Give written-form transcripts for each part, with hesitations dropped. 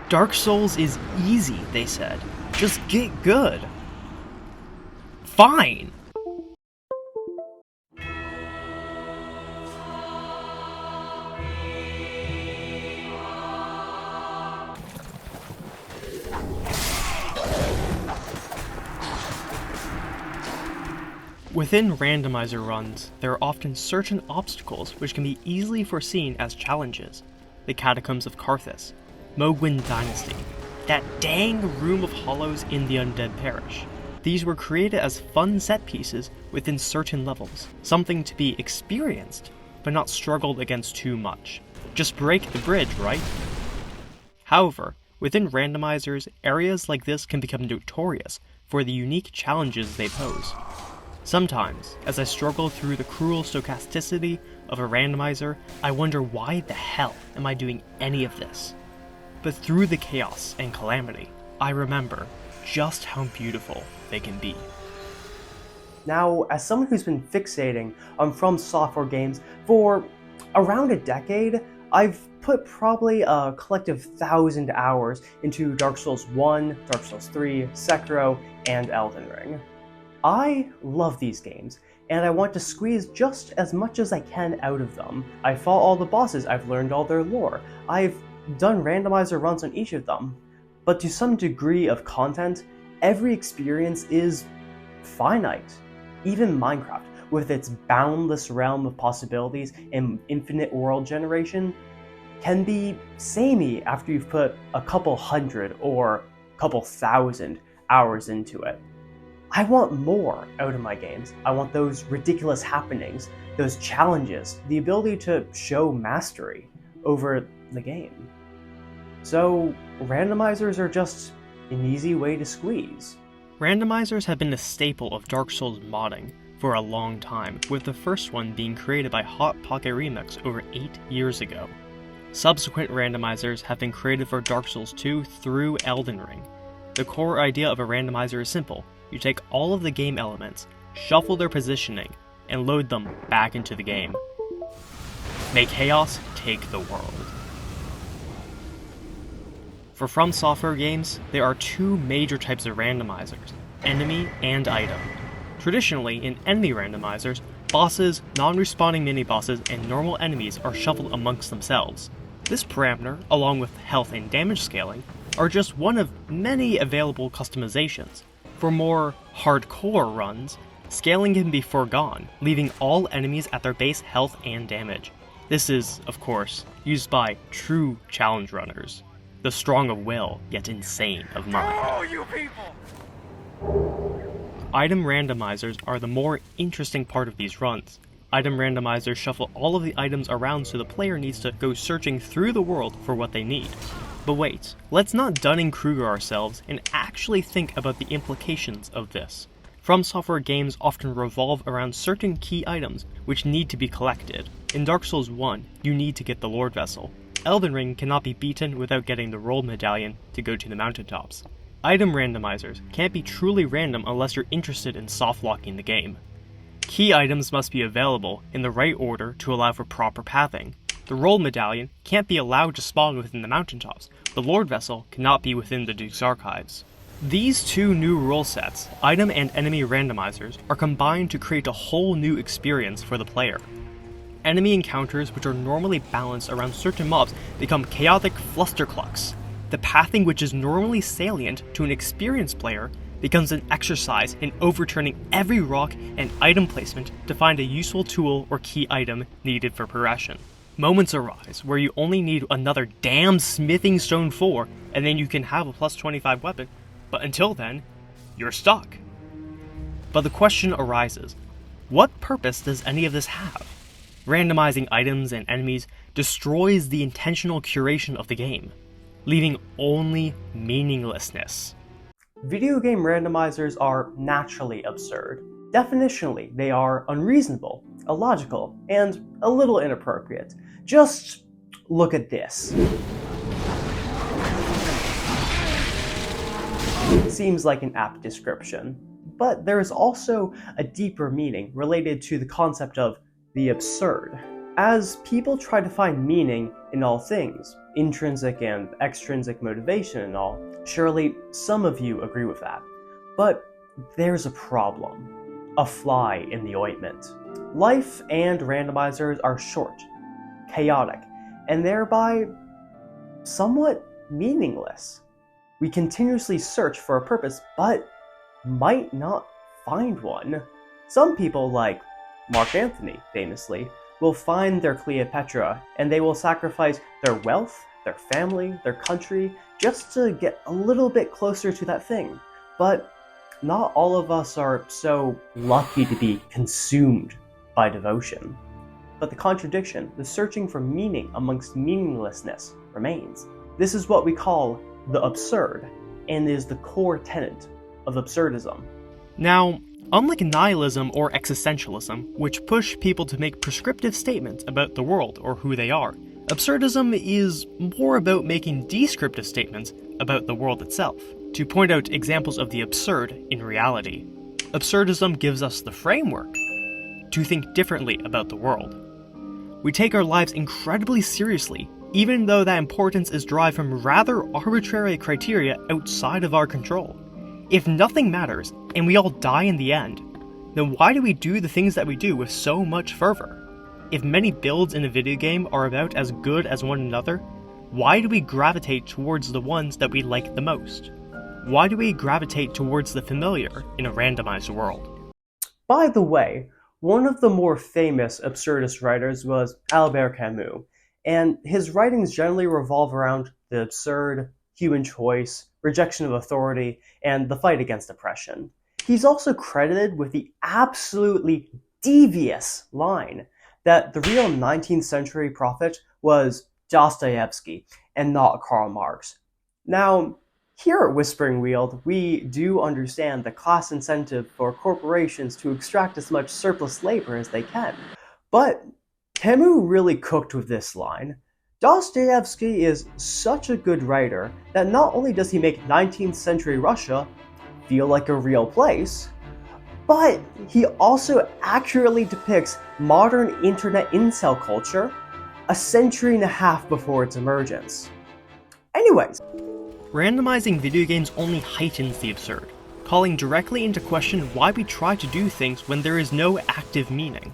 Dark Souls is easy, they said. Just get good. Fine! Within randomizer runs, there are often certain obstacles which can be easily foreseen as challenges. The Catacombs of Karthus, Mogwin Dynasty, that dang Room of Hollows in the Undead Parish. These were created as fun set pieces within certain levels, something to be experienced, but not struggled against too much. Just break the bridge, right? However, within randomizers, areas like this can become notorious for the unique challenges they pose. Sometimes, as I struggle through the cruel stochasticity of a randomizer, I wonder why the hell am I doing any of this? But through the chaos and calamity, I remember just how beautiful they can be. Now, as someone who's been fixating on FromSoftware games for around a decade, I've put probably a collective 1,000 hours into Dark Souls 1, Dark Souls 3, Sekiro, and Elden Ring. I love these games, and I want to squeeze just as much as I can out of them. I've fought all the bosses, I've learned all their lore, I've done randomizer runs on each of them. But to some degree of content, every experience is finite. Even Minecraft, with its boundless realm of possibilities and infinite world generation, can be samey after you've put a couple hundred or couple thousand hours into it. I want more out of my games. I want those ridiculous happenings, those challenges, the ability to show mastery over the game. So, randomizers are just an easy way to squeeze. Randomizers have been a staple of Dark Souls modding for a long time, with the first one being created by Hot Pocket Remix over 8 years ago. Subsequent randomizers have been created for Dark Souls 2 through Elden Ring. The core idea of a randomizer is simple. You take all of the game elements, shuffle their positioning, and load them back into the game. May chaos take the world. For FromSoftware games, there are two major types of randomizers, enemy and item. Traditionally, in enemy randomizers, bosses, non-respawning mini-bosses, and normal enemies are shuffled amongst themselves. This parameter, along with health and damage scaling, are just one of many available customizations. For more hardcore runs, scaling can be foregone, leaving all enemies at their base health and damage. This is, of course, used by true challenge runners, the strong of will, yet insane of mind. Oh, you people! Item randomizers are the more interesting part of these runs. Item randomizers shuffle all of the items around so the player needs to go searching through the world for what they need. But wait, let's not Dunning-Kruger ourselves and actually think about the implications of this. FromSoftware games often revolve around certain key items which need to be collected. In Dark Souls 1, you need to get the Lord Vessel. Elden Ring cannot be beaten without getting the Roll Medallion to go to the mountaintops. Item randomizers can't be truly random unless you're interested in soft-locking the game. Key items must be available in the right order to allow for proper pathing. The Roll Medallion can't be allowed to spawn within the mountaintops. The Lord Vessel cannot be within the Duke's Archives. These two new rule sets, item and enemy randomizers, are combined to create a whole new experience for the player. Enemy encounters which are normally balanced around certain mobs become chaotic flusterclucks. The pathing which is normally salient to an experienced player becomes an exercise in overturning every rock and item placement to find a useful tool or key item needed for progression. Moments arise where you only need another damn smithing stone 4 and then you can have a plus 25 weapon, but until then, you're stuck. But the question arises, what purpose does any of this have? Randomizing items and enemies destroys the intentional curation of the game, leaving only meaninglessness. Video game randomizers are naturally absurd. Definitionally, they are unreasonable, illogical, and a little inappropriate. Just look at this. Seems like an apt description, but there is also a deeper meaning related to the concept of the absurd. As people try to find meaning in all things, intrinsic and extrinsic motivation and all. Surely some of you agree with that. But there's a problem. A fly in the ointment. Life and randomizers are short, chaotic, and thereby somewhat meaningless. We continuously search for a purpose, but might not find one. Some people, like Mark Antony, famously, will find their Cleopatra, and they will sacrifice their wealth, their family, their country, just to get a little bit closer to that thing. But not all of us are so lucky to be consumed by devotion. But the contradiction, the searching for meaning amongst meaninglessness, remains. This is what we call the absurd, and is the core tenet of absurdism. Now, unlike nihilism or existentialism, which push people to make prescriptive statements about the world or who they are, absurdism is more about making descriptive statements about the world itself, to point out examples of the absurd in reality. Absurdism gives us the framework to think differently about the world. We take our lives incredibly seriously, even though that importance is derived from rather arbitrary criteria outside of our control. If nothing matters, and we all die in the end, then why do we do the things that we do with so much fervor? If many builds in a video game are about as good as one another, why do we gravitate towards the ones that we like the most? Why do we gravitate towards the familiar in a randomized world? By the way, one of the more famous absurdist writers was Albert Camus, and his writings generally revolve around the absurd, human choice, rejection of authority, and the fight against oppression. He's also credited with the absolutely devious line that the real 19th century prophet was Dostoevsky and not Karl Marx. Now, here at Whispering Weald, we do understand the class incentive for corporations to extract as much surplus labor as they can, but Camus really cooked with this line. Dostoevsky is such a good writer that not only does he make 19th century Russia feel like a real place, but he also accurately depicts modern internet incel culture a century and a half before its emergence. Anyways, Randomizing video games only heightens the absurd, calling directly into question why we try to do things when there is no active meaning.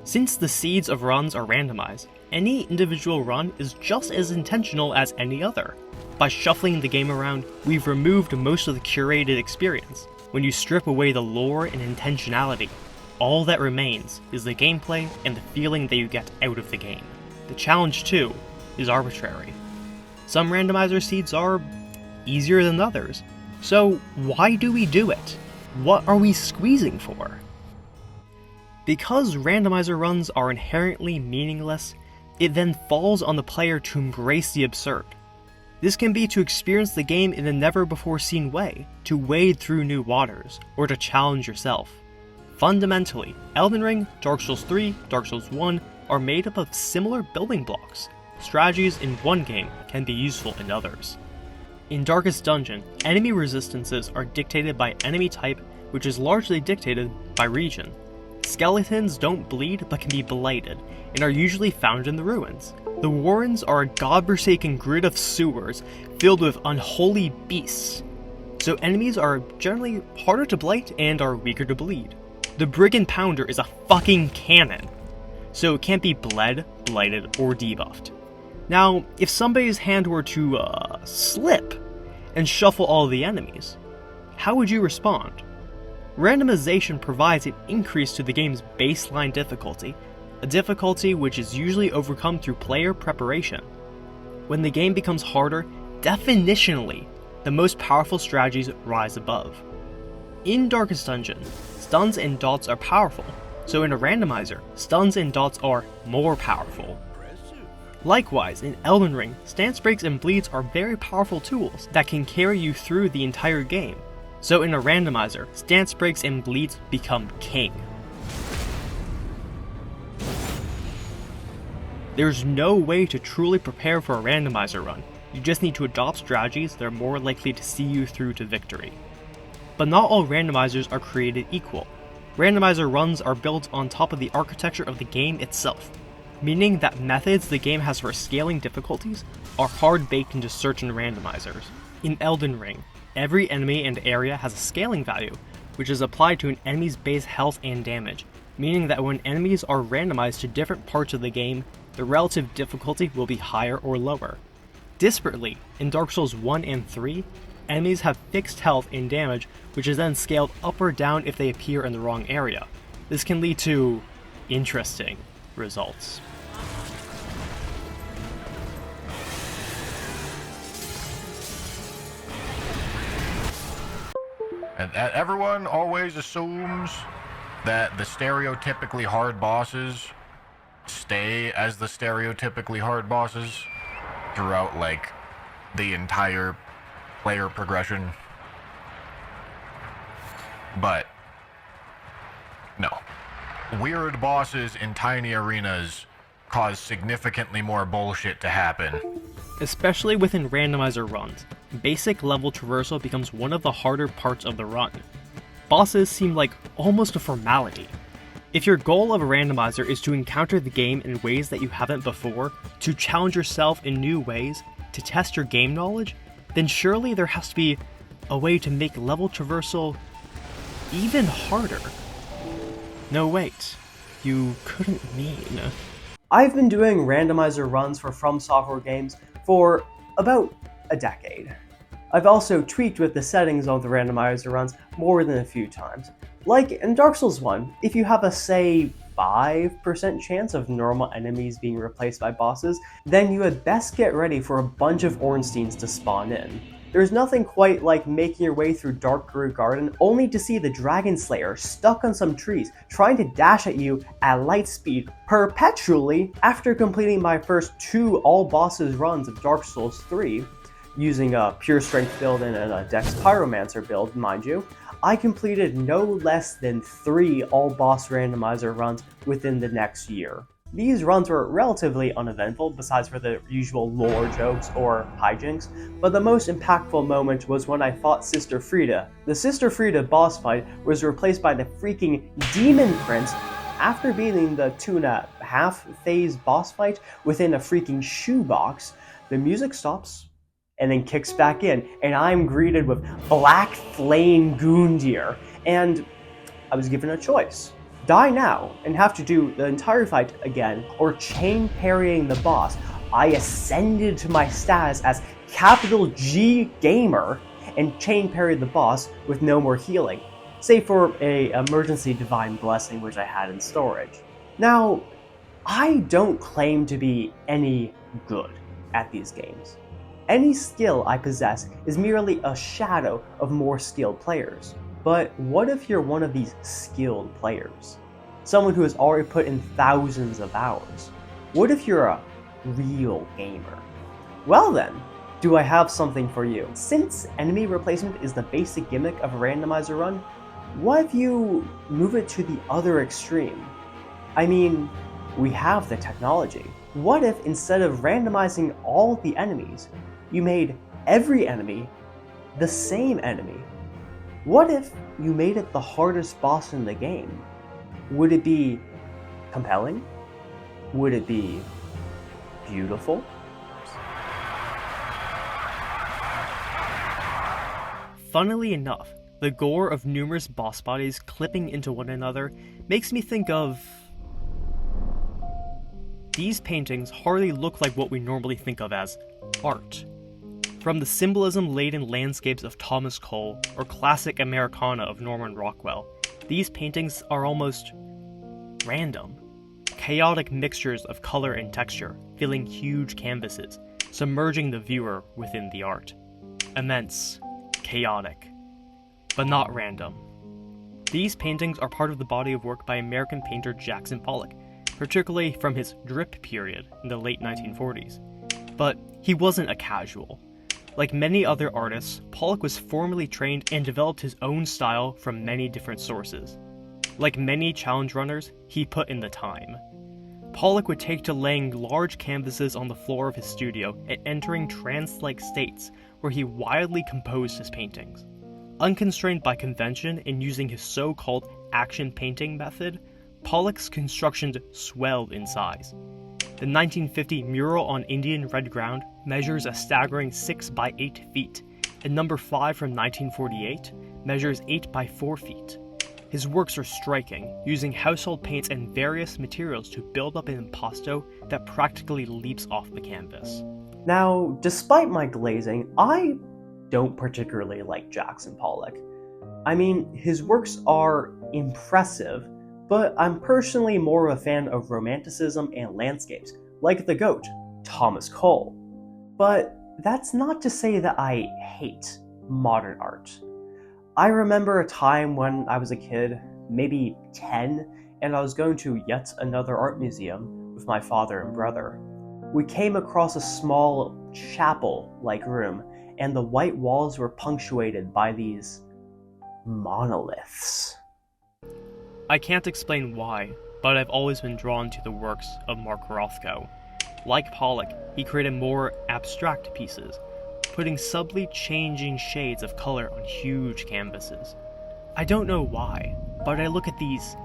Since the seeds of runs are randomized, any individual run is just as intentional as any other. By shuffling the game around, we've removed most of the curated experience. When you strip away the lore and intentionality, all that remains is the gameplay and the feeling that you get out of the game. The challenge, too, is arbitrary. Some randomizer seeds are easier than others, so why do we do it? What are we squeezing for? Because randomizer runs are inherently meaningless, it then falls on the player to embrace the absurd. This can be to experience the game in a never-before-seen way, to wade through new waters, or to challenge yourself. Fundamentally, Elden Ring, Dark Souls 3, Dark Souls 1 are made up of similar building blocks. Strategies in one game can be useful in others. In Darkest Dungeon, enemy resistances are dictated by enemy type, which is largely dictated by region. Skeletons don't bleed but can be blighted, and are usually found in the ruins. The Warrens are a godforsaken grid of sewers filled with unholy beasts, so enemies are generally harder to blight and are weaker to bleed. The Brigand Pounder is a fucking cannon, so it can't be bled, blighted, or debuffed. Now, if somebody's hand were to slip and shuffle all the enemies, how would you respond? Randomization provides an increase to the game's baseline difficulty, a difficulty which is usually overcome through player preparation. When the game becomes harder, definitionally, the most powerful strategies rise above. In Darkest Dungeon, stuns and dots are powerful, so in a randomizer, stuns and dots are more powerful. Likewise, in Elden Ring, stance breaks and bleeds are very powerful tools that can carry you through the entire game. So in a randomizer, stance breaks and bleeds become king. There's no way to truly prepare for a randomizer run. You just need to adopt strategies that are more likely to see you through to victory. But not all randomizers are created equal. Randomizer runs are built on top of the architecture of the game itself. meaning that methods the game has for scaling difficulties are hard baked into certain randomizers. In Elden Ring, every enemy and area has a scaling value, which is applied to an enemy's base health and damage, meaning that when enemies are randomized to different parts of the game, the relative difficulty will be higher or lower. Disparately, in Dark Souls 1 and 3, enemies have fixed health and damage, which is then scaled up or down if they appear in the wrong area. This can lead to interesting results. And everyone always assumes that the stereotypically hard bosses stay as the stereotypically hard bosses throughout, like, the entire player progression. But no. Weird bosses in tiny arenas cause significantly more bullshit to happen. Especially within randomizer runs, basic level traversal becomes one of the harder parts of the run. Bosses seem like almost a formality. If your goal of a randomizer is to encounter the game in ways that you haven't before, to challenge yourself in new ways, to test your game knowledge, then surely there has to be a way to make level traversal even harder. No, wait. You couldn't mean... I've been doing randomizer runs for FromSoftware games for about a decade. I've also tweaked with the settings of the randomizer runs more than a few times. Like in Dark Souls 1, if you have a, say, 5% chance of normal enemies being replaced by bosses, then you had best get ready for a bunch of Ornsteins to spawn in. There's nothing quite like making your way through Darkroot Garden only to see the Dragon Slayer stuck on some trees trying to dash at you at light speed perpetually after completing my first 2 all bosses runs of Dark Souls 3, using a pure strength build and a Dex Pyromancer build, mind you. I completed no less than 3 all boss randomizer runs within the next year. These runs were relatively uneventful, besides for the usual lore jokes or hijinks, but the most impactful moment was when I fought Sister Frida. The Sister Frida boss fight was replaced by the freaking Demon Prince after beating the 2.5 phase boss fight within a freaking shoebox. The music stops and then kicks back in, and I'm greeted with Black Flame Gundyr, and I was given a choice. Die now and have to do the entire fight again, or chain parrying the boss. I ascended to my status as capital G Gamer and chain parried the boss with no more healing, save for a emergency divine blessing which I had in storage. Now, I don't claim to be any good at these games. Any skill I possess is merely a shadow of more skilled players. But what if you're one of these skilled players? Someone who has already put in thousands of hours? What if you're a real gamer? Well then, do I have something for you? Since enemy replacement is the basic gimmick of a randomizer run, what if you move it to the other extreme? I mean, we have the technology. What if instead of randomizing all of the enemies, you made every enemy the same enemy? What if you made it the hardest boss in the game? Would it be compelling? Would it be beautiful? Funnily enough, the gore of numerous boss bodies clipping into one another makes me think of... These paintings hardly look like what we normally think of as art. From the symbolism-laden landscapes of Thomas Cole or classic Americana of Norman Rockwell, these paintings are almost random. Chaotic mixtures of color and texture, filling huge canvases, submerging the viewer within the art. Immense, chaotic, but not random. These paintings are part of the body of work by American painter Jackson Pollock, particularly from his drip period in the late 1940s. But he wasn't a casual. Like many other artists, Pollock was formally trained and developed his own style from many different sources. Like many challenge runners, he put in the time. Pollock would take to laying large canvases on the floor of his studio and entering trance-like states where he wildly composed his paintings. Unconstrained by convention and using his so-called action painting method, Pollock's constructions swelled in size. The 1950 mural on Indian red ground measures a staggering 6 by 8 feet, and number 5 from 1948 measures 8 by 4 feet. His works are striking, using household paints and various materials to build up an impasto that practically leaps off the canvas. Now, despite my glazing, I don't particularly like Jackson Pollock. I mean, his works are impressive, but I'm personally more of a fan of romanticism and landscapes, like the GOAT, Thomas Cole. But that's not to say that I hate modern art. I remember a time when I was a kid, maybe 10, and I was going to yet another art museum with my father and brother. We came across a small chapel-like room, and the white walls were punctuated by these monoliths. I can't explain why, but I've always been drawn to the works of Mark Rothko. Like Pollock, he created more abstract pieces, putting subtly changing shades of color on huge canvases. I don't know why, but I look at these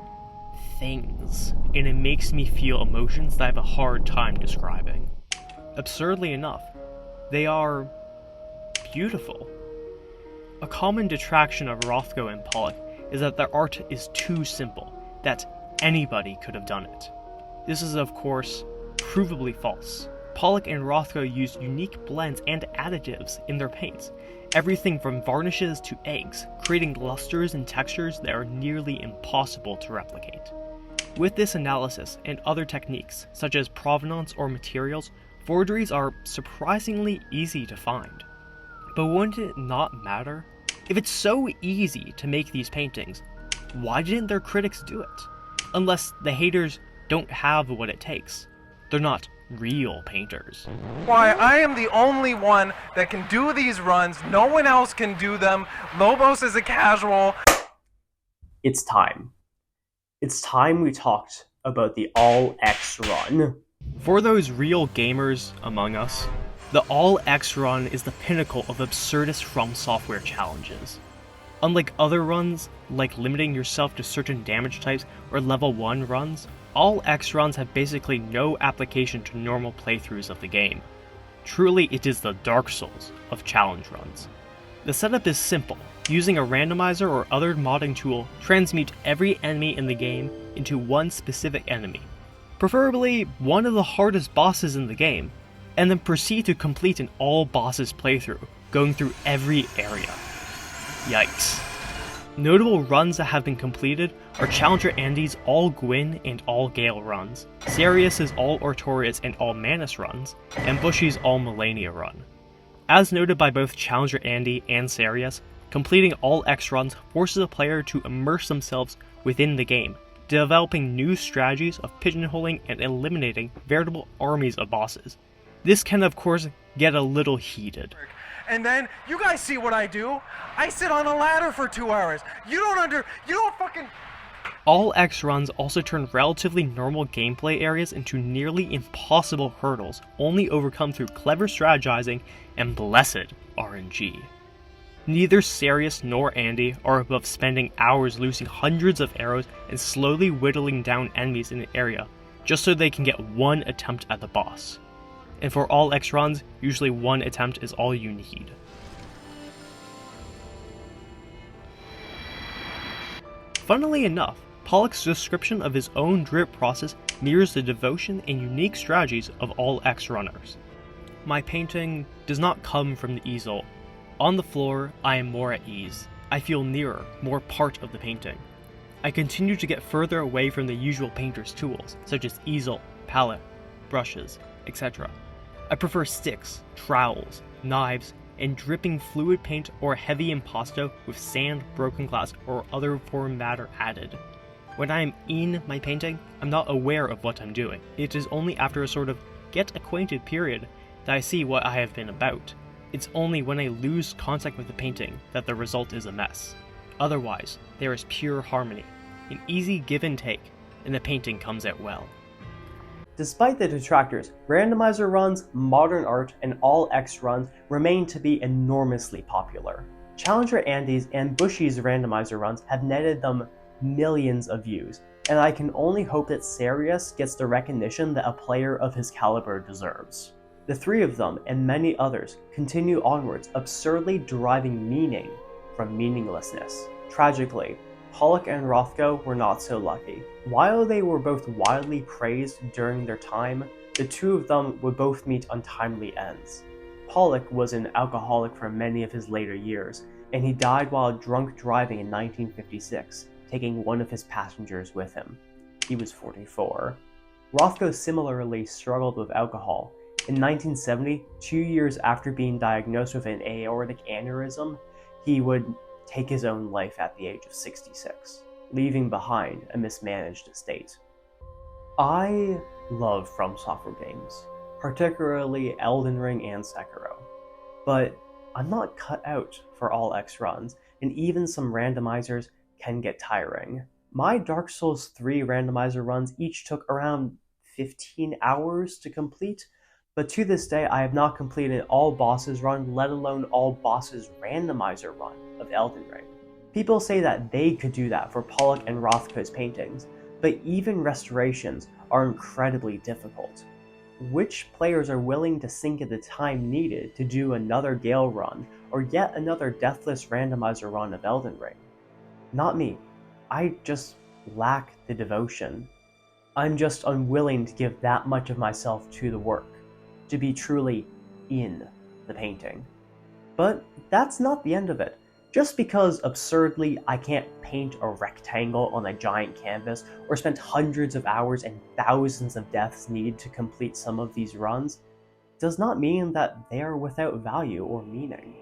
things, and it makes me feel emotions that I have a hard time describing. Absurdly enough, they are beautiful. A common detraction of Rothko and Pollock is that their art is too simple, that anybody could have done it. This is, of course, provably false. Pollock and Rothko used unique blends and additives in their paints, everything from varnishes to eggs, creating lusters and textures that are nearly impossible to replicate. With this analysis and other techniques, such as provenance or materials, forgeries are surprisingly easy to find. But wouldn't it not matter? If it's so easy to make these paintings, why didn't their critics do it? Unless the haters don't have what it takes. They're not real painters. Why, I am the only one that can do these runs. No one else can do them. Lobos is a casual. It's time. It's time we talked about the All-X run. For those real gamers among us, the All-X run is the pinnacle of absurdist FromSoftware challenges. Unlike other runs, like limiting yourself to certain damage types or level 1 runs, All-X runs have basically no application to normal playthroughs of the game. Truly, it is the Dark Souls of challenge runs. The setup is simple. Using a randomizer or other modding tool, transmute every enemy in the game into one specific enemy, preferably one of the hardest bosses in the game, and then proceed to complete an all bosses playthrough, going through every area. Yikes. Notable runs that have been completed are Challenger Andy's All Gwyn and All Gale runs, Sarius's All Artorias and All Manus runs, and Bushy's All Melania run. As noted by both Challenger Andy and Sarius, completing All-X runs forces a player to immerse themselves within the game, developing new strategies of pigeonholing and eliminating veritable armies of bosses. This can of course get a little heated. And then, you guys see what I do? I sit on a ladder for 2 hours. You don't fucking... All-X runs also turn relatively normal gameplay areas into nearly impossible hurdles, only overcome through clever strategizing and blessed RNG. Neither Sarius nor Andy are above spending hours loosing hundreds of arrows and slowly whittling down enemies in an area, just so they can get one attempt at the boss. And for All-X runs, usually one attempt is all you need. Funnily enough, Pollock's description of his own drip process mirrors the devotion and unique strategies of All-X runners. My painting does not come from the easel. On the floor, I am more at ease. I feel nearer, more part of the painting. I continue to get further away from the usual painter's tools, such as easel, palette, brushes, etc. I prefer sticks, trowels, knives, and dripping fluid paint or heavy impasto with sand, broken glass, or other foreign matter added. When I am in my painting, I'm not aware of what I'm doing. It is only after a sort of get acquainted period that I see what I have been about. It's only when I lose contact with the painting that the result is a mess. Otherwise, there is pure harmony, an easy give and take, and the painting comes out well. Despite the detractors, randomizer runs, modern art, and All-X runs remain to be enormously popular. Challenger Andy's and Bushy's randomizer runs have netted them millions of views, and I can only hope that Serious gets the recognition that a player of his caliber deserves. The three of them, and many others, continue onwards, absurdly deriving meaning from meaninglessness. Tragically, Pollock and Rothko were not so lucky. While they were both widely praised during their time, the two of them would both meet untimely ends. Pollock was an alcoholic for many of his later years, and he died while drunk driving in 1956, taking one of his passengers with him. He was 44. Rothko similarly struggled with alcohol. In 1970, 2 years after being diagnosed with an aortic aneurysm, he would take his own life at the age of 66, leaving behind a mismanaged estate. I love FromSoftware games, particularly Elden Ring and Sekiro, but I'm not cut out for all X runs, and even some randomizers can get tiring. My Dark Souls 3 randomizer runs each took around 15 hours to complete, but to this day I have not completed all bosses run, let alone all bosses randomizer run of Elden Ring. People say that they could do that for Pollock and Rothko's paintings, but even restorations are incredibly difficult. Which players are willing to sink in the time needed to do another Gale run or yet another Deathless randomizer run of Elden Ring? Not me. I just lack the devotion. I'm just unwilling to give that much of myself to the work, to be truly in the painting. But that's not the end of it. Just because absurdly I can't paint a rectangle on a giant canvas or spent hundreds of hours and thousands of deaths needed to complete some of these runs, does not mean that they are without value or meaning.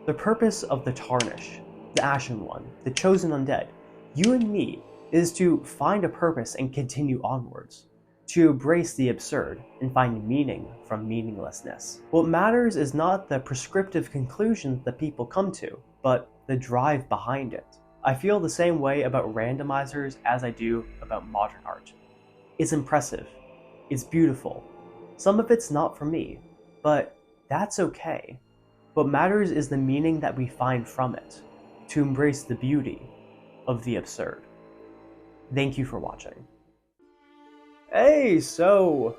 The purpose of the Tarnish, the Ashen One, the Chosen Undead, you and me, is to find a purpose and continue onwards, to embrace the absurd and find meaning from meaninglessness. What matters is not the prescriptive conclusions that people come to, but the drive behind it. I feel the same way about randomizers as I do about modern art. It's impressive, it's beautiful. Some of it's not for me, but that's okay. What matters is the meaning that we find from it, to embrace the beauty of the absurd. Thank you for watching. Hey, so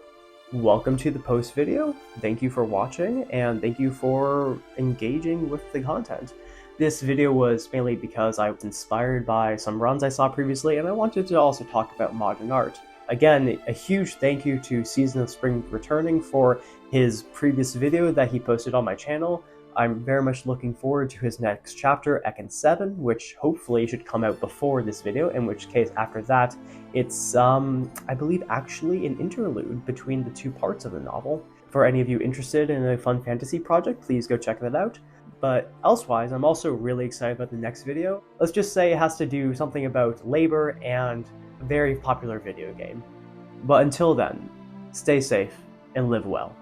welcome to the post video. Thank you for watching, and thank you for engaging with the content. This video was mainly because I was inspired by some runs I saw previously, and I wanted to also talk about modern art. Again, a huge thank you to Season of Spring Returning for his previous video that he posted on my channel. I'm very much looking forward to his next chapter, Ekin 7, which hopefully should come out before this video, in which case after that, it's, I believe, actually an interlude between the two parts of the novel. For any of you interested in a fun fantasy project, please go check that out. But elsewise, I'm also really excited about the next video. Let's just say it has to do something about labor and a very popular video game. But until then, stay safe and live well.